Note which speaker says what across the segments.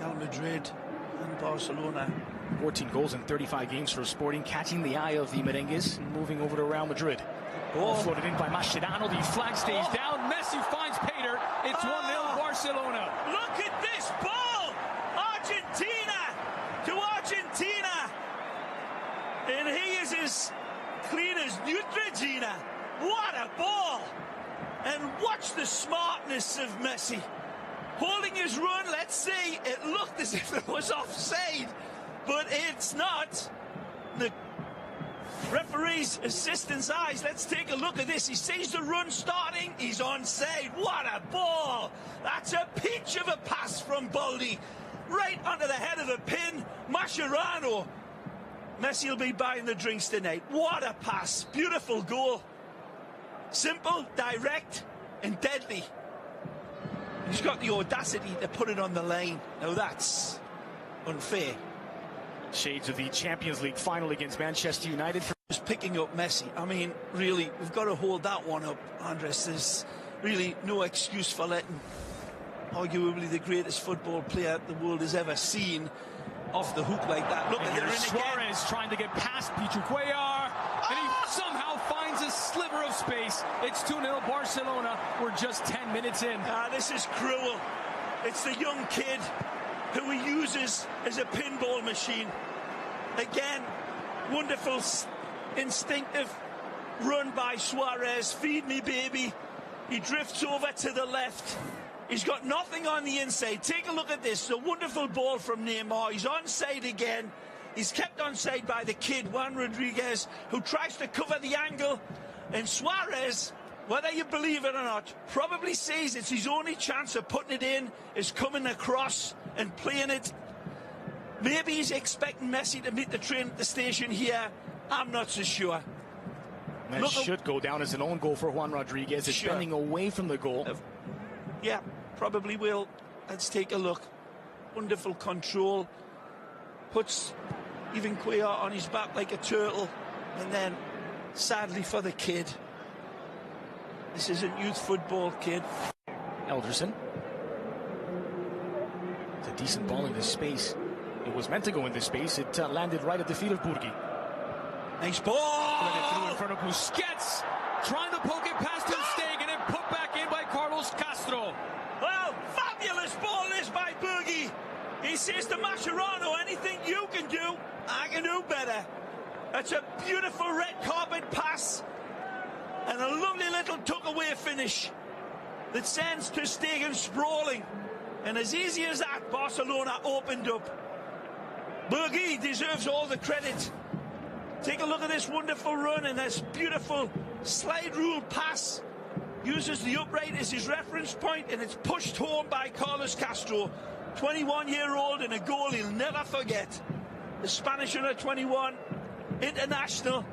Speaker 1: Real Madrid and Barcelona.
Speaker 2: 14 goals in 35 games for Sporting, catching the eye of the merengues and moving over to Real Madrid. Ball floated in by Mascherano. The flag stays down. Messi finds Pater. It's 1-0 Barcelona.
Speaker 1: Look at this ball! Argentina to Argentina! And he is as clean as Neutrogena. What a ball! And watch the smartness of Messi. Holding his run, let's see. It looked as if it was offside, but it's not. The referee's assistant's eyes. Let's take a look at this. He sees the run starting. He's onside. What a ball! That's a peach of a pass from Baldi. Right onto the head of the pin. Mascherano. Messi will be buying the drinks tonight. What a pass. Beautiful goal. Simple, direct, and deadly. He's got the audacity to put it on the line. Now that's unfair.
Speaker 2: Shades of the Champions League final against Manchester United.
Speaker 1: Just picking up Messi. I mean, really, we've got to hold that one up, Andres. There's really no excuse for letting arguably the greatest football player the world has ever seen off the hook like that. Look,
Speaker 2: and there's Suarez trying to get past Pichu Cuellar, and he somehow finds a sliver of space. It's 2-0 Barcelona. We're just 10 minutes in.
Speaker 1: This is cruel. It's the young kid who he uses as a pinball machine. Again, wonderful, instinctive run by Suarez. Feed me, baby. He drifts over to the left. He's got nothing on the inside. Take a look at this. A wonderful ball from Neymar. He's onside again. He's kept onside by the kid, Juan Rodriguez, who tries to cover the angle. And Suarez, whether you believe it or not, probably sees it's his only chance of putting it in, is coming across and playing it. Maybe he's expecting Messi to meet the train at the station here. I'm not so sure.
Speaker 2: That should go down as an own goal for Juan Rodriguez. It's bending away from the goal.
Speaker 1: Yeah, probably will. Let's take a look. Wonderful control. Puts even Cuellar on his back like a turtle. And then, sadly for the kid, this isn't youth football, kid.
Speaker 2: Elderson. It's a decent ball in this space. It was meant to go in this space. It landed right at the feet of Burgi.
Speaker 1: Nice ball!
Speaker 2: Put it through in front of Busquets. Trying to poke it past Ter Stegen and put back in by Carlos Castro.
Speaker 1: Well, fabulous ball this by Burgi. He says to Mascherano, anything you can do, I can do better. That's a beautiful red carpet pass. And a lovely little tuck-away finish that sends Ter Stegen sprawling. And as easy as that, Barcelona opened up. Burgi deserves all the credit. Take a look at this wonderful run and this beautiful slide rule pass. Uses the upright as his reference point, and it's pushed home by Carlos Castro. 21-year-old and a goal he'll never forget. The Spanish under-21 international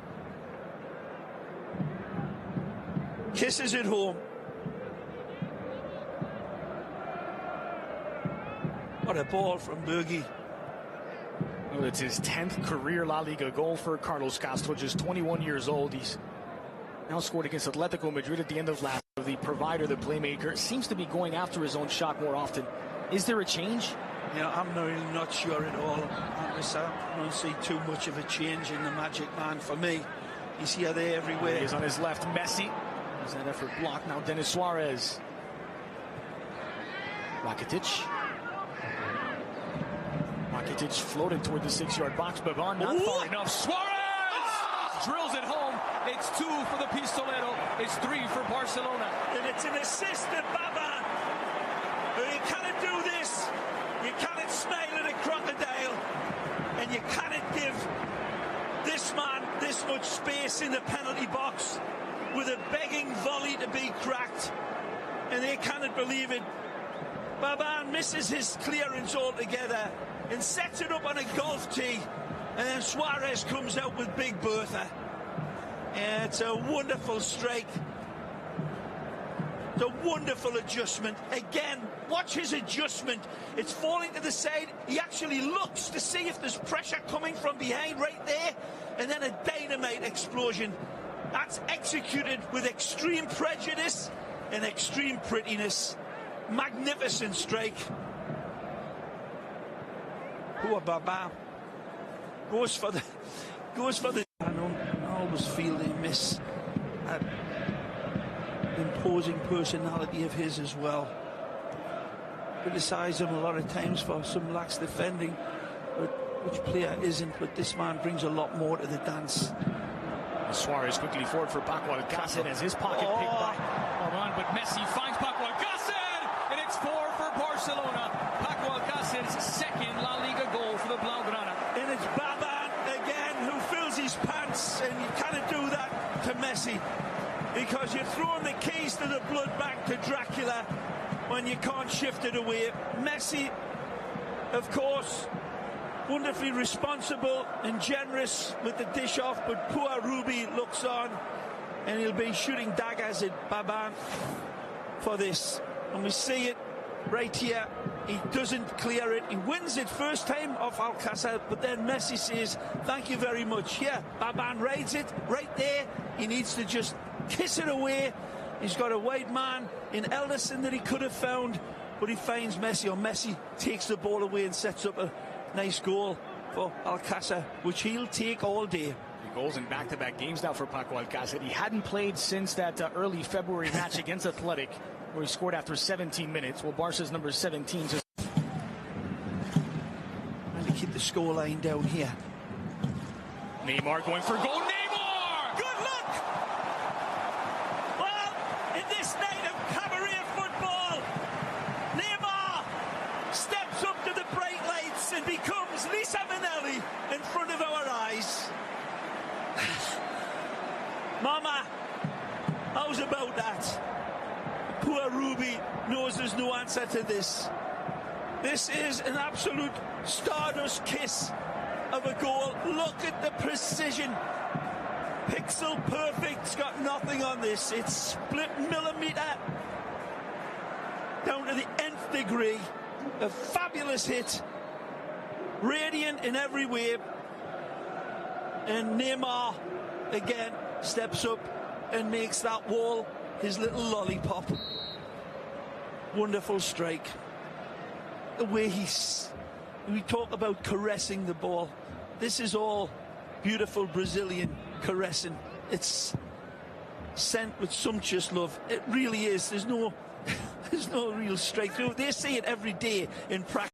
Speaker 1: kisses it home. What a ball from Burgi.
Speaker 2: Well, it's his 10th career La Liga goal for Carlos Castro, just 21 years old. He's now scored against Atletico Madrid at the end of last year. The provider, the playmaker, seems to be going after his own shot more often. Is there a change?
Speaker 1: Yeah, I'm really not sure at all. I don't see too much of a change in the Magic Man for me. He's here, there, everywhere.
Speaker 2: He's on his left, Messi. There's that effort blocked. Now Denis Suarez. Rakitic. Rakitic floating toward the 6-yard box. Baban not far enough. Suarez drills it home. It's 2 for the Pistolero. It's 3 for Barcelona.
Speaker 1: And it's an assist to Baban. But you cannot do this. You cannot smile at a crocodile. And you cannot give this man this much space in the penalty box with a begging volley to be cracked. And they cannot believe it. Baban misses his clearance altogether and sets it up on a golf tee. And then Suarez comes out with Big Bertha. Yeah, it's a wonderful strike. It's a wonderful adjustment. Again, watch his adjustment. It's falling to the side. He actually looks to see if there's pressure coming from behind right there. And then a dynamite explosion. That's executed with extreme prejudice and extreme prettiness. Magnificent strike.
Speaker 3: Poor Baba goes for the. I always feel they miss that imposing personality of his as well. Criticise him a lot of times for some lax defending, but which player isn't? But this man brings a lot more to the dance.
Speaker 2: Suarez quickly forward for Paco Alcácer as his pocket picked by Orban, but Messi finds Paco Alcácer, and it's 4 for Barcelona. Paco Alcácer's second La Liga goal for the Blaugrana.
Speaker 3: And it's Baban again who fills his pants, and you cannot do that to Messi, because you're throwing the keys to the blood back to Dracula when you can't shift it away. Messi, of course, wonderfully responsible and generous with the dish off, but poor Ruby looks on, and he'll be shooting daggers at Baban for this. And we see it right here. He doesn't clear it. He wins it first time off Alcácer, but then Messi says, thank you very much. Here, Baban rides it right there. He needs to just kiss it away. He's got a wide man in Elderson that he could have found, but he finds Messi, or Messi takes the ball away and sets up a nice goal for Alcácer, which he'll take all day.
Speaker 2: Goals in back-to-back games now for Paco Alcácer. He hadn't played since that early February match against Athletic, where he scored after 17 minutes. Well, Barca's number 17 just...
Speaker 3: And to keep the scoreline down here.
Speaker 2: Neymar going for goal. Neymar!
Speaker 1: Good luck! Well, in this night of cabaret football, Neymar steps up to the bright lights and becomes Lisa Minnelli in front of our eyes. Mama, how's about that? Poor Ruby knows there's no answer to this. This is an absolute stardust kiss of a goal. Look at the precision. Pixel perfect. It's got nothing on this. It's split millimeter down to the nth degree. A fabulous hit. Radiant in every way. And Neymar again steps up and makes that wall his little lollipop. Wonderful strike. The way we talk about caressing the ball. This is all beautiful Brazilian caressing. It's sent with sumptuous love. It really is. There's no real strike through. They see it every day in practice.